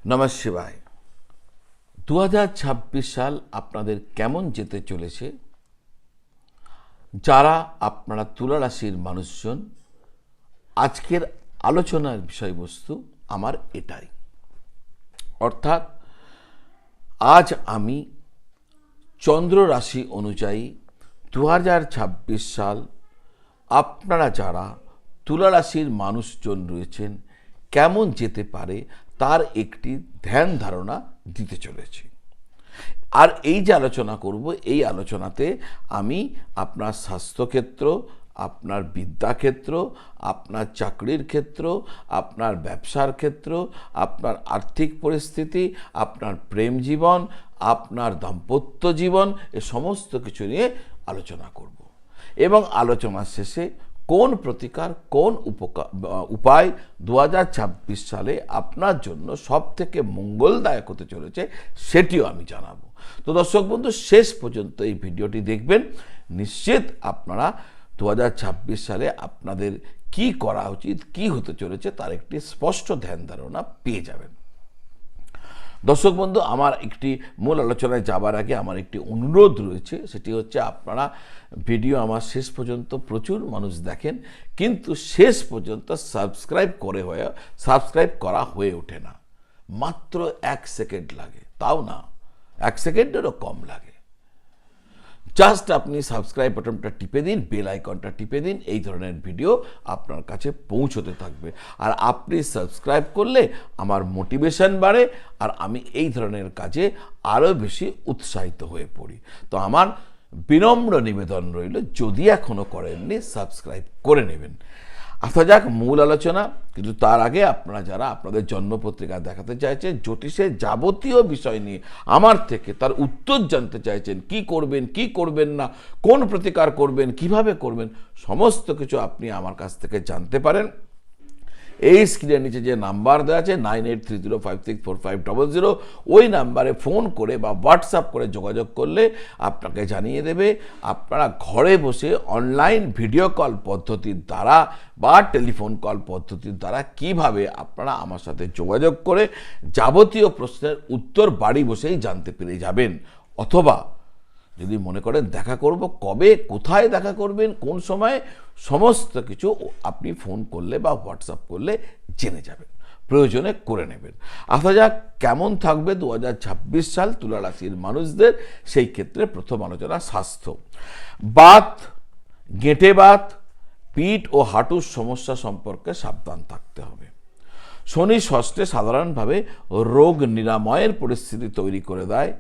নমঃ শিবায়। 2026 সাল আপনাদের কেমন যেতে চলেছে? যারা আপনারা তুলা রাশির মানুষজন, আজকের আলোচনার বিষয়বস্তু আমার এটাই। অর্থাৎ আজ আমি চন্দ্র রাশি অনুযায়ী 2026 সাল আপনারা যারা তুলা রাশির মানুষজন রয়েছেন কেমন যেতে পারে তার একটি ধ্যান ধারণা দিতে চলেছি। আর এই যে আলোচনা করব, এই আলোচনাতে আমি আপনার স্বাস্থ্যক্ষেত্র, আপনার বিদ্যাক্ষেত্র, আপনার চাকরির ক্ষেত্র, আপনার ব্যবসার ক্ষেত্র, আপনার আর্থিক পরিস্থিতি, আপনার প্রেম জীবন, আপনার দাম্পত্য জীবন, এ সমস্ত কিছু নিয়ে আলোচনা করব। এবং আলোচনার শেষে কোন প্রতিকার, কোন উপায় 2026 সালে আপনার জন্য সব থেকে মঙ্গলদায়ক হতে চলেছে সেটিও আমি জানাবো। তো দর্শক বন্ধু, শেষ পর্যন্ত এই ভিডিওটি দেখবেন। নিশ্চিত আপনারা 2026 সালে আপনাদের কি করা উচিত, কি হতে চলেছে তার একটি স্পষ্ট ধ্যান ধারণা পেয়ে যাবেন। দর্শক বন্ধু, আমার একটি মূল আলোচনায় যাবার আগে আমার একটি অনুরোধ রয়েছে। সেটি হচ্ছে, আপনারা ভিডিও আমার শেষ পর্যন্ত প্রচুর মানুষ দেখেন, কিন্তু শেষ পর্যন্ত সাবস্ক্রাইব করা হয়ে ওঠে না। মাত্র 1 সেকেন্ড লাগে, তাও না, 1 সেকেন্ডেরও কম লাগে। জাস্ট আপনি সাবস্ক্রাইব বাটনটা টিপে দিন, বেল আইকনটা টিপে দিন, এই ধরনের ভিডিও আপনার কাছে পৌঁছতে থাকবে। আর আপনি সাবস্ক্রাইব করলে আমার মোটিভেশন বাড়ে, আর আমি এই ধরনের কাজে আরও বেশি উৎসাহিত হয়ে পড়ি। তো আমার বিনম্র নিবেদন রইল, যদি এখনও করেননি সাবস্ক্রাইব করে নেবেন। আসা যাক মূল আলোচনা। কিন্তু তার আগে আপনারা যারা আপনাদের জন্মপত্রিকা দেখাতে চাইছেন, জ্যোতিষের যাবতীয় বিষয় নিয়ে আমার থেকে তার উত্তর জানতে চাইছেন, কি করবেন কি করবেন না, কোন প্রতিকার করবেন, কিভাবে করবেন, সমস্ত কিছু আপনি আমার কাছ থেকে জানতে পারেন। এই স্ক্রিনের নিচে যে নাম্বার দেওয়া আছে 9830564500, ওই নাম্বারে ফোন করে বা হোয়াটসঅ্যাপ করে যোগাযোগ করলে আপনাকে জানিয়ে দেবে আপনারা ঘরে বসে অনলাইন ভিডিও কল পদ্ধতির দ্বারা বা টেলিফোন কল পদ্ধতির দ্বারা কিভাবে আপনারা আমার সাথে যোগাযোগ করে যাবতীয় প্রশ্নের উত্তর বাড়ি বসেই জানতে পেরে যাবেন। অথবা যদি মনে করেন দেখা করব, কবে কোথায় দেখা করবেন, কোন সময়ে, সমস্ত কিছু আপনি ফোন করলে বা হোয়াটসঅ্যাপ করলে জেনে যাবেন, প্রয়োজনে করে নেবেন। আসা যাক কেমন থাকবে 2026 সাল তুলা রাশির মানুষদের। সেই ক্ষেত্রে প্রথম আলোচনা স্বাস্থ্য। বাত, গেঁটে বাত, পিঠ ও হাঁটুর সমস্যা সম্পর্কে সাবধান থাকতে হবে। শনি ষষ্ঠে সাধারণভাবে রোগ নিরাময়ের পরিস্থিতি তৈরি করে দেয়।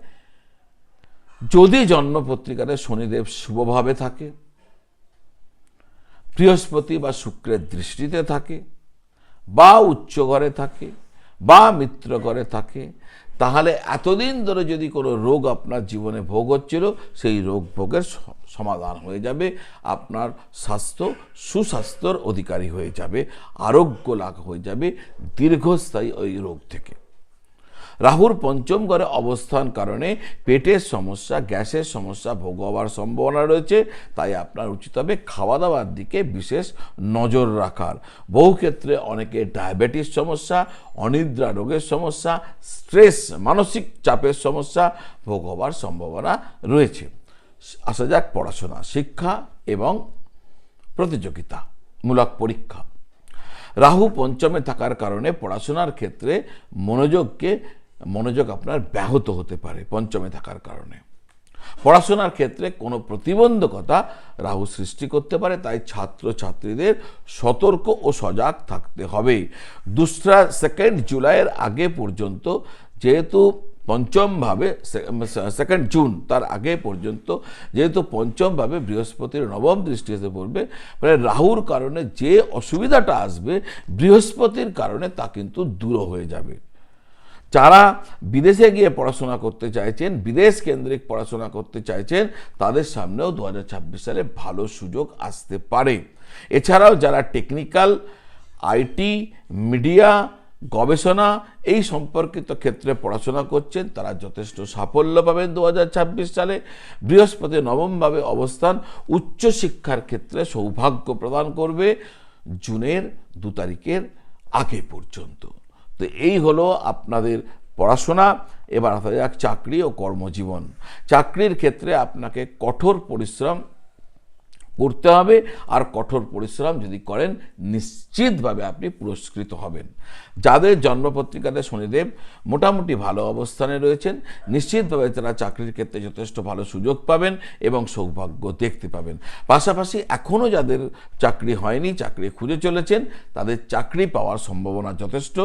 যদি জন্মপত্রিকাতে শনিদেব শুভভাবে থাকে, বৃহস্পতি বা শুক্রের দৃষ্টিতে থাকে, বা উচ্চ ঘরে থাকে, বা মিত্র ঘরে থাকে, তাহলে এতদিন ধরে যদি কোনো রোগ আপনার জীবনে ভোগ হচ্ছিল, সেই রোগ ভোগের সমাধান হয়ে যাবে। আপনার স্বাস্থ্য সুস্বাস্থ্যর অধিকারী হয়ে যাবে, আরোগ্য লাভ হয়ে যাবে দীর্ঘস্থায়ী ওই রোগ থেকে। রাহুর পঞ্চম ঘরে অবস্থান কারণে পেটের সমস্যা, গ্যাসের সমস্যা ভোগ হওয়ার সম্ভাবনা রয়েছে। তাই আপনার উচিত হবে খাওয়া দাওয়ার দিকে বিশেষ নজর রাখার। বহু ক্ষেত্রে অনেকে ডায়াবেটিস সমস্যা, অনিদ্রা রোগের সমস্যা, স্ট্রেস, মানসিক চাপের সমস্যা ভোগ হওয়ার সম্ভাবনা রয়েছে। আসা যাক পড়াশোনা, শিক্ষা এবং প্রতিযোগিতামূলক পরীক্ষা। রাহু পঞ্চমে থাকার কারণে পড়াশোনার ক্ষেত্রে মনোযোগ আপনার ব্যাহত হতে পারে। পঞ্চমে থাকার কারণে পড়াশোনার ক্ষেত্রে কোনো প্রতিবন্ধকতা রাহু সৃষ্টি করতে পারে। তাই ছাত্রছাত্রীদের সতর্ক ও সজাগ থাকতে হবে। 2 জুলাইয়ের আগে পর্যন্ত, যেহেতু পঞ্চমভাবে 2 জুন তার আগে পর্যন্ত যেহেতু পঞ্চমভাবে বৃহস্পতির নবম দৃষ্টি এসে পড়বে, মানে রাহুর কারণে যে অসুবিধাটা আসবে বৃহস্পতির কারণে তা কিন্তু দূর হয়ে যাবে। যারা বিদেশে গিয়ে পড়াশোনা করতে চাইছেন, বিদেশ কেন্দ্রিক পড়াশোনা করতে চাইছেন, তাদের সামনেও 2026 সালে ভালো সুযোগ আসতে পারে। এছাড়াও যারা টেকনিক্যাল, আইটি, মিডিয়া, গবেষণা এই সম্পর্কিত ক্ষেত্রে পড়াশোনা করছেন, তারা যথেষ্ট সাফল্য পাবেন 2026 সালে। বৃহস্পতি নবমভাবে অবস্থান উচ্চশিক্ষার ক্ষেত্রে সৌভাগ্য প্রদান করবে জুনের 2 তারিখের আগে পর্যন্ত। তো এই হলো আপনাদের পড়াশোনা। এবার আসা যাক চাকরি ও কর্মজীবন। চাকরির ক্ষেত্রে আপনাকে কঠোর পরিশ্রম করতে হবে, আর কঠোর পরিশ্রম যদি করেন নিশ্চিতভাবে আপনি পুরস্কৃত হবেন। যাদের জন্মপত্রিকাতে শনিদেব মোটামুটি ভালো অবস্থানে রয়েছেন, নিশ্চিতভাবে তারা চাকরির ক্ষেত্রে যথেষ্ট ভালো সুযোগ পাবেন এবং সৌভাগ্য দেখতে পাবেন। পাশাপাশি এখনও যাদের চাকরি হয়নি, চাকরি খুঁজে চলেছেন, তাদের চাকরি পাওয়ার সম্ভাবনা যথেষ্ট।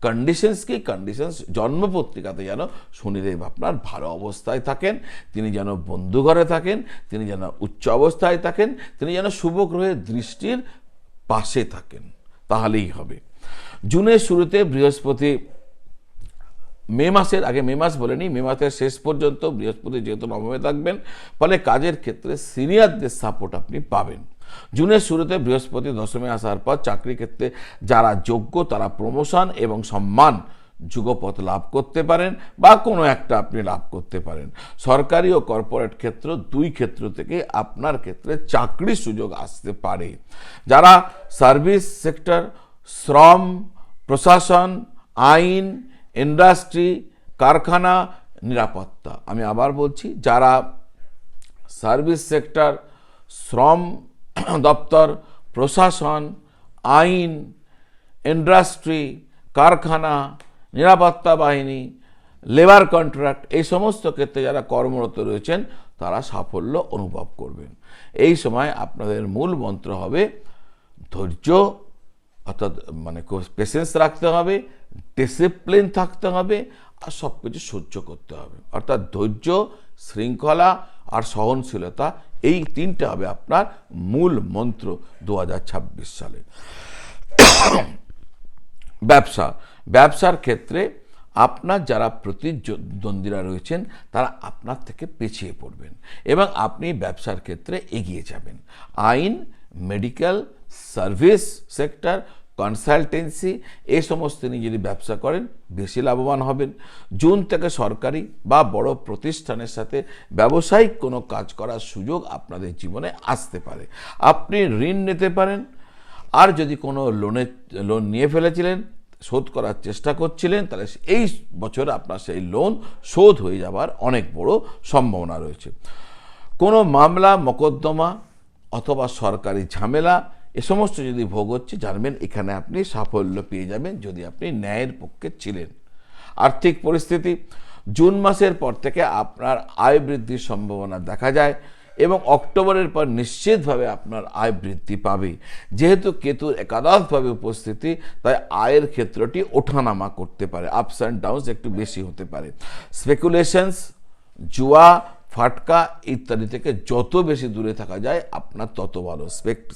কন্ডিশনস কি? কন্ডিশনস জন্মপত্রিকাতে যেন শনিদেব আপনার ভালো অবস্থায় থাকেন, তিনি যেন বন্ধু ঘরে থাকেন, তিনি যেন উচ্চ অবস্থায় থাকেন, তিনি যেন শুভ গ্রহের দৃষ্টির পাশে থাকেন, তাহলেই হবে। জুনের শুরুতে বৃহস্পতি, মে মাসের আগে, মে মাস বলেনি, মে মাসের শেষ পর্যন্ত বৃহস্পতি যেহেতু নবমে থাকবেন, ফলে কাজের ক্ষেত্রে সিনিয়রদের সাপোর্ট আপনি পাবেন। জুনের শুরুতে বৃহস্পতি দশমে আসার পর চাকরি ক্ষেত্রে যারা যোগ্য তারা প্রমোশন এবং সম্মান যুগপথ লাভ করতে পারেন, বা কোনো একটা আপনি লাভ করতে পারেন। সরকারি ও কর্পোরেট ক্ষেত্র, দুই ক্ষেত্র থেকে আপনার ক্ষেত্রে চাকরির সুযোগ আসতে পারে। যারা সার্ভিস সেক্টর, শ্রম, প্রশাসন, আইন, ইন্ডাস্ট্রি, কারখানা, নিরাপত্তা, আমি আবার বলছি, যারা সার্ভিস সেক্টর, শ্রম দপ্তর, প্রশাসন, আইন, ইন্ডাস্ট্রি, কারখানা, নিরাপত্তা বাহিনী, লেবার কন্ট্রাক্ট, এই সমস্ত ক্ষেত্রে যারা কর্মরত রয়েছেন তারা সাফল্য অনুভব করবেন। এই সময় আপনাদের মূল মন্ত্র হবে ধৈর্য, অর্থাৎ মানে পেশেন্স রাখতে হবে, ডিসিপ্লিন থাকতে হবে, আর সব কিছু সহ্য করতে হবে। অর্থাৎ ধৈর্য, শৃঙ্খলা আর সহনশীলতা, এই তিনটে হবে আপনার মূল মন্ত্র 2026 সালে। ব্যবসার ক্ষেত্রে আপনার যারা প্রতিদ্বন্দ্বীরা রয়েছেন তারা আপনার থেকে পিছিয়ে পড়বেন এবং আপনি ব্যবসার ক্ষেত্রে এগিয়ে যাবেন। আইন, মেডিকেল, সার্ভিস সেক্টর, কনসালটেন্সি, এই সমস্ত নিয়ে যদি ব্যবসা করেন বেশি লাভবান হবেন। জুন থেকে সরকারি বা বড় প্রতিষ্ঠানের সাথে ব্যবসায়িক কোনো কাজ করার সুযোগ আপনাদের জীবনে আসতে পারে। আপনি ঋণ নিতে পারেন, আর যদি কোনো লোন নিয়ে ফেলেছিলেন, শোধ করার চেষ্টা করছিলেন, তাহলে এই বছর আপনার সেই লোন শোধ হয়ে যাওয়ার অনেক বড় সম্ভাবনা রয়েছে। কোনো মামলা, মোকদ্দমা অথবা সরকারি ঝামেলা, এ সমস্ত যদি ভোগ হচ্ছে, জানবেন এখানে আপনি সাফল্য পেয়ে যাবেন যদি আপনি ন্যায়ের পক্ষে ছিলেন। আর্থিক পরিস্থিতি, জুন মাসের পর থেকে আপনার আয় বৃদ্ধির সম্ভাবনা দেখা যায় এবং অক্টোবরের পর নিশ্চিতভাবে আপনার আয় বৃদ্ধি পাবে। যেহেতু কেতুর একাদশভাবে উপস্থিতি, তাই আয়ের ক্ষেত্রটি ওঠানামা করতে পারে, আপস অ্যান্ড ডাউনস একটু বেশি হতে পারে। স্পেকুলেশনস, জুয়া, ফাটকা ইত্যাদি থেকে যত বেশি দূরে থাকা যায় আপনার তত ভালো।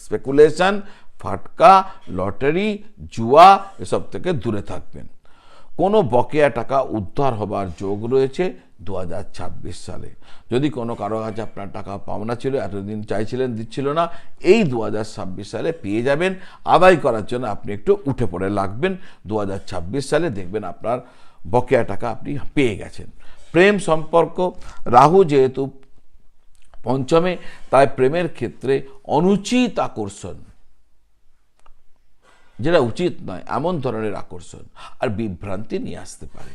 স্পেকুলেশন, ফাটকা, লটারি, জুয়া এসব থেকে দূরে থাকবেন। কোনো বকেয়া টাকা উদ্ধার হবার যোগ রয়েছে 2026 সালে। যদি কোনো কারো কাছে আপনার টাকা পাওনা ছিল, এতদিন চাইছিলেন দিচ্ছিল না, এই 2026 সালে পেয়ে যাবেন। আদায় করার জন্য আপনি একটু উঠে পড়ে লাগবেন। 2026 সালে দেখবেন আপনার বকেয়া টাকা আপনি পেয়ে গেছেন। প্রেম সম্পর্ক, রাহু যেহেতু পঞ্চমে, তাই প্রেমের ক্ষেত্রে অনুচিত আকর্ষণ, যেটা উচিত নয় এমন ধরনের আকর্ষণ আর বিভ্রান্তি নিয়ে আসতে পারে।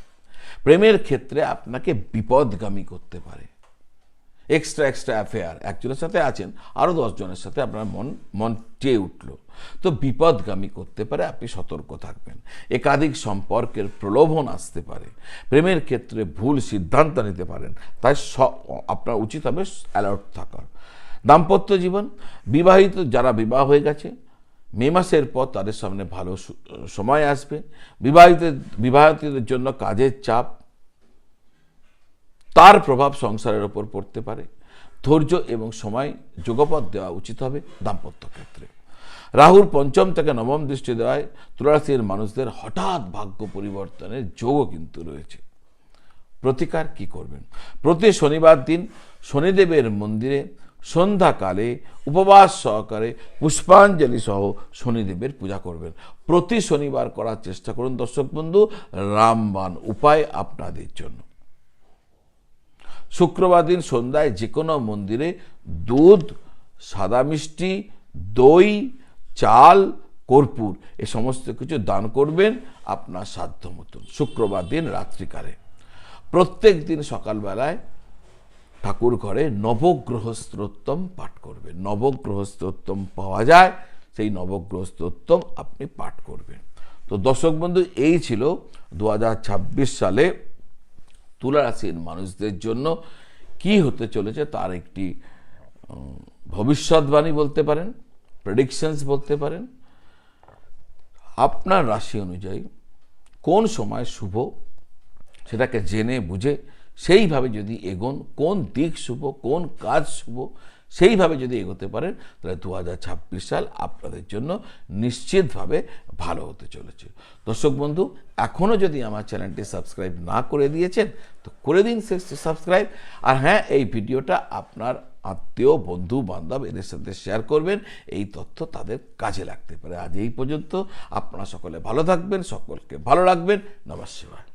প্রেমের ক্ষেত্রে আপনাকে বিপদগামী করতে পারে। এক্সট্রা অ্যাফেয়ার, একজনের সাথে আছেন, আরও 10 জনের সাথে আপনার মন চেয়ে উঠল, তো বিপদগামী করতে পারে, আপনি সতর্ক থাকবেন। একাধিক সম্পর্কের প্রলোভন আসতে পারে। প্রেমের ক্ষেত্রে ভুল সিদ্ধান্ত নিতে পারেন, তাই আপনার উচিত হবে অ্যালার্ট থাকার। দাম্পত্য জীবন, বিবাহিত যারা বিবাহ হয়ে গেছে, মে মাসের পর তাদের সামনে ভালো সময় আসবে। বিবাহিতদের জন্য কাজের চাপ, তার প্রভাব সংসারের ওপর পড়তে পারে। ধৈর্য এবং সময় যুগপৎ দেওয়া উচিত হবে দাম্পত্য ক্ষেত্রে। রাহুর পঞ্চম থেকে নবম দৃষ্টি দেওয়ায় তুলা রাশির মানুষদের হঠাৎ ভাগ্য পরিবর্তনের যোগও কিন্তু রয়েছে। প্রতিকার কি করবেন? প্রতি শনিবার দিন শনিদেবের মন্দিরে সন্ধ্যাকালে উপবাস সহকারে পুষ্পাঞ্জলি সহ শনিদেবের পূজা করবেন। প্রতি শনিবার করার চেষ্টা করুন দর্শক বন্ধু, রামবাণ উপায় আপনাদের জন্য। শুক্রবার দিন সন্ধ্যায় যে কোনো মন্দিরে দুধ, সাদা মিষ্টি, দই, চাল, কর্পূর এ সমস্ত কিছু দান করবেন আপনার সাধ্য মতন শুক্রবার দিন রাত্রিকালে। প্রত্যেক দিন সকালবেলায় ঠাকুর ঘরে নবগ্রহ স্তোত্তম পাঠ করবেন। নবগ্রহ স্তোত্তম পাওয়া যায়, সেই নবগ্রহ স্তোত্তম আপনি পাঠ করবেন। তো দর্শক বন্ধু, এই ছিল 2026 সালে তুলা রাশির মানুষদের জন্য কি হতে চলেছে তার একটি ভবিষ্যৎবাণী বলতে পারেন, প্রেডিকশনস বলতে পারেন। আপনার রাশি অনুযায়ী কোন সময় শুভ সেটাকে জেনে বুঝে সেইভাবে যদি এগোন, কোন দিক শুভ, কোন কাজ শুভ, সেইভাবে যদি এগোতে পারেন, তাহলে 2026 সাল আপনাদের জন্য নিশ্চিতভাবে ভালো হতে চলেছে। দর্শক বন্ধু, এখনও যদি আমার চ্যানেলটি সাবস্ক্রাইব না করে দিয়েছেন তো করে দিন সাবস্ক্রাইব। আর হ্যাঁ, এই ভিডিওটা আপনার আত্মীয়, বন্ধু বান্ধব এদের সাথে শেয়ার করবেন, এই তথ্য তাদের কাজে লাগতে পারে। আজ এই পর্যন্ত। আপনারা সকলে ভালো থাকবেন, সকলকে ভালো রাখবেন। নমস্কার।